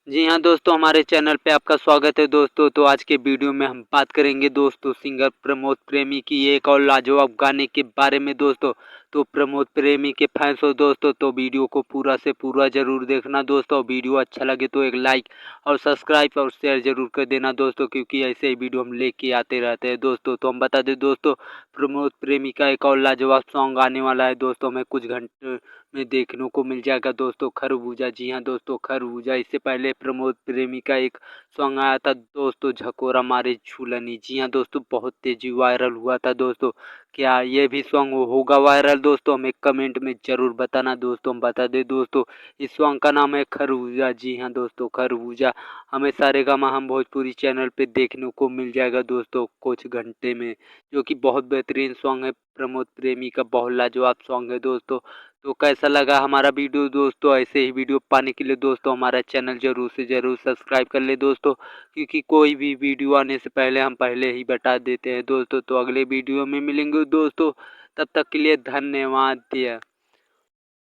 जी हाँ दोस्तों, हमारे चैनल पे आपका स्वागत है दोस्तों। तो आज के वीडियो में हम बात करेंगे दोस्तों सिंगर प्रमोद प्रेमी की एक और लाजवाब गाने के बारे में दोस्तों। तो प्रमोद प्रेमी के फैंस हो दोस्तों तो वीडियो को पूरा से पूरा ज़रूर देखना दोस्तों। वीडियो अच्छा लगे तो एक लाइक और सब्सक्राइब और शेयर ज़रूर कर देना दोस्तों, क्योंकि ऐसे ही वीडियो हम लेके आते रहते हैं दोस्तों। तो हम बता दें दोस्तों, प्रमोद प्रेमी का एक और लाजवाब सॉन्ग आने वाला है दोस्तों। हमें कुछ घंटे में देखने को मिल जाएगा दोस्तों, खरबूजा। जी हाँ दोस्तों, खरबूजा। इससे पहले प्रमोद प्रेमी का एक सॉन्ग आया था दोस्तों, झकोरा मारे झूलनी। जी हाँ दोस्तों, बहुत तेजी वायरल हुआ था दोस्तों। क्या ये भी सॉन्ग होगा वायरल दोस्तों? हमें कमेंट में ज़रूर बताना दोस्तों। हम बता दें दोस्तों, इस सॉन्ग का नाम है खरबूजा। जी हाँ दोस्तों, खरबूजा हमें सारेगामा हम भोजपुरी चैनल पे देखने को मिल जाएगा दोस्तों कुछ घंटे में, जो कि बहुत बेहतरीन सॉन्ग है। प्रमोद प्रेमी का बहुत लाजवाब सॉन्ग है दोस्तों। तो कैसा लगा हमारा वीडियो दोस्तों? ऐसे ही वीडियो पाने के लिए दोस्तों हमारा चैनल ज़रूर से ज़रूर सब्सक्राइब कर ले दोस्तों, क्योंकि कोई भी वीडियो आने से पहले हम पहले ही बता देते हैं दोस्तों। तो अगले वीडियो में मिलेंगे दोस्तों, तब तक के लिए धन्यवाद।